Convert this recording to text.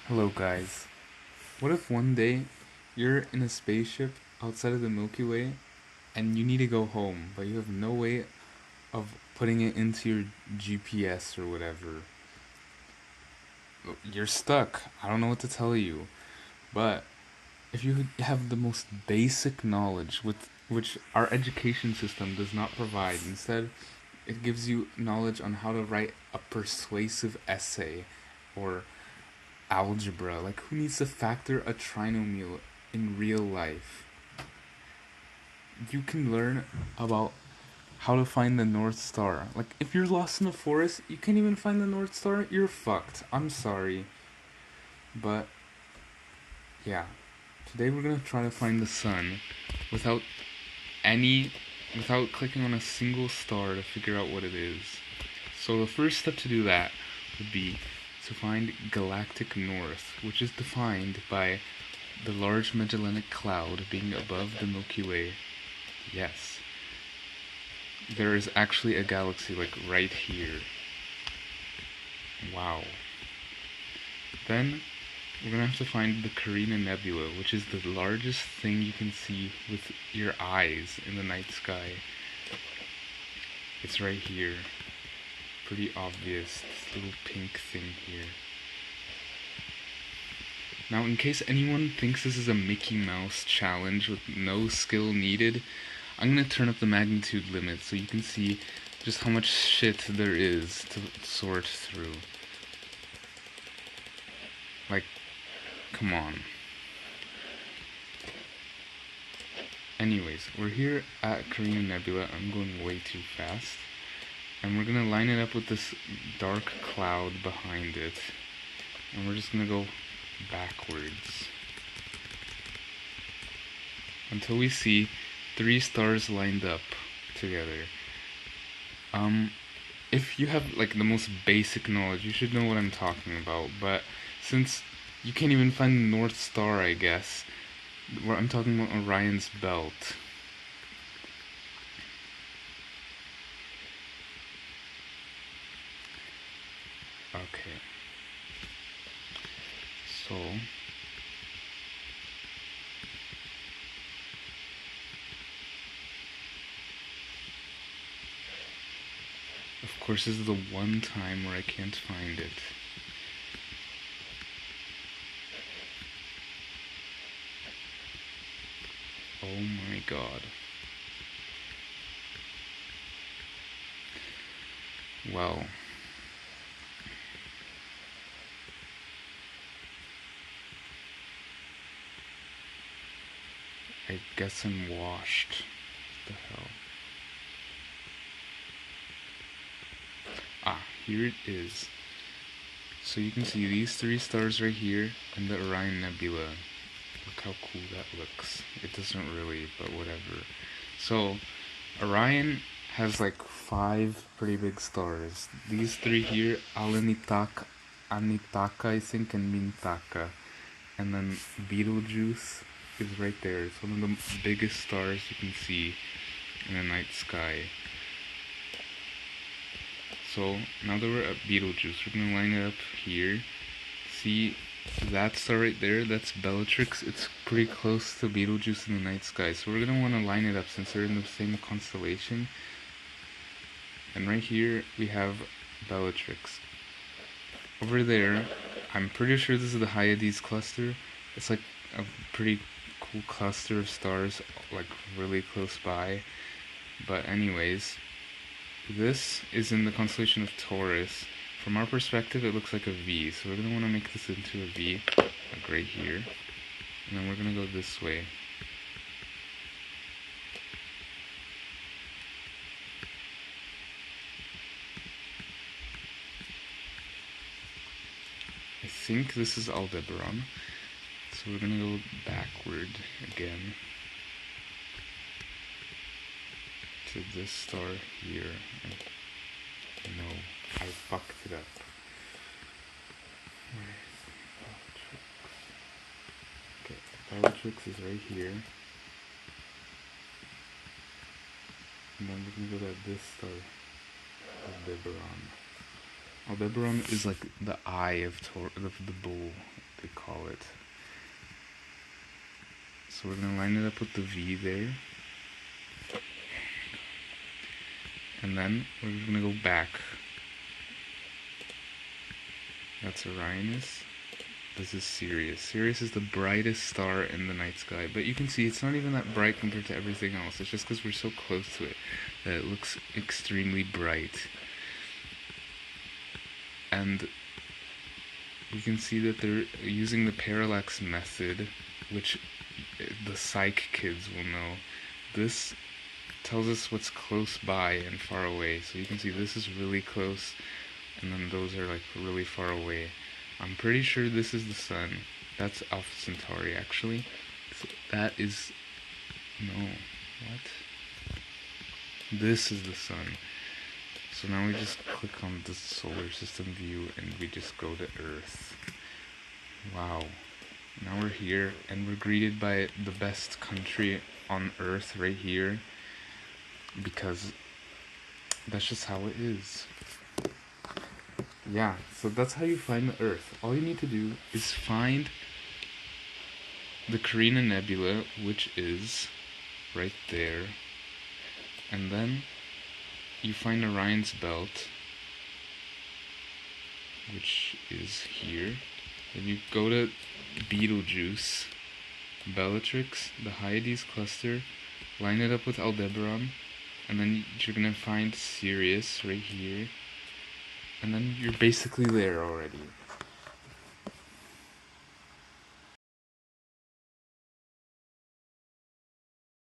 Hello, guys. What if one day you're in a spaceship outside of the Milky Way and you need to go home, but you have no way of putting it into your GPS or whatever? You're stuck. I don't know what to tell you. But if you have the most basic knowledge, with which our education system does not provide, instead, it gives you knowledge on how to write a persuasive essay or algebra. Like, who needs to factor a trinomial in real life? You can learn about how to find the North Star. Like, if you're lost in the forest, you can't even find the North Star, you're fucked. I'm sorry. But, yeah. Today we're gonna try to find the sun without any. without clicking on a single star to figure out what it is. So, the first step to do that would be to find galactic north, which is defined by the Large Magellanic Cloud being above the Milky Way. Yes. There is actually a galaxy, like, right here. Wow. Then, we're gonna have to find the Carina Nebula, which is the largest thing you can see with your eyes in the night sky. It's right here. Pretty obvious, this little pink thing here. Now, in case anyone thinks this is a Mickey Mouse challenge with no skill needed, I'm gonna turn up the magnitude limit so you can see just how much shit there is to sort through. Like, come on. Anyways, we're here at Carina Nebula. I'm going way too fast. And we're gonna line it up with this dark cloud behind it. And we're just gonna go backwards until we see 3 stars lined up together. If you have like the most basic knowledge, you should know what I'm talking about. But since you can't even find the North Star, I guess, where I'm talking about Orion's belt. Okay. So of course, this is the one time where I can't find it. Oh my god. Well. I guess I'm washed. What the hell? Ah, here it is. So you can see these 3 stars right here and the Orion Nebula. Look how cool that looks. It doesn't really, but whatever. So, Orion has like 5 pretty big stars. These 3 here, Alanitaka, Anitaka, I think, and Mintaka. And then Betelgeuse is right there. It's one of the biggest stars you can see in the night sky. So now that we're at Betelgeuse, we're gonna line it up here. See that star right there? That's Bellatrix. It's pretty close to Betelgeuse in the night sky. So we're gonna want to line it up since they're in the same constellation. And right here we have Bellatrix. Over there, I'm pretty sure this is the Hyades cluster. It's like a pretty cool cluster of stars, like really close by. But anyways, this is in the constellation of Taurus. From our perspective, it looks like a V, so we're going to want to make this into a V, like right here. And then we're going to go this way. I think this is Aldebaran. So we're going to go backward again to this star here. No, I fucked it up. Okay, Bellatrix is right here. And then we're gonna go to this star, Aldebaran. Aldebaran is like the eye of the bull. they call it. So we're going to line it up with the V there. And then we're going to go back. That's Uranus. This is Sirius. Sirius is the brightest star in the night sky, but you can see it's not even that bright compared to everything else. It's just because we're so close to it that it looks extremely bright. And you can see that they're using the parallax method, which the psych kids will know. This tells us what's close by and far away. So you can see this is really close, and then those are like really far away. I'm pretty sure this is the sun. That's Alpha Centauri, actually. So that is... no. What? This is the sun. So now we just click on the solar system view and we just go to Earth. Wow. Now we're here and we're greeted by the best country on Earth right here. Because that's just how it is. Yeah, so that's how you find the Earth. All you need to do is find the Carina Nebula, which is right there. And then you find Orion's Belt, which is here. Then you go to Betelgeuse, Bellatrix, the Hyades cluster, line it up with Aldebaran, and then you're gonna find Sirius right here. And then you're basically there already.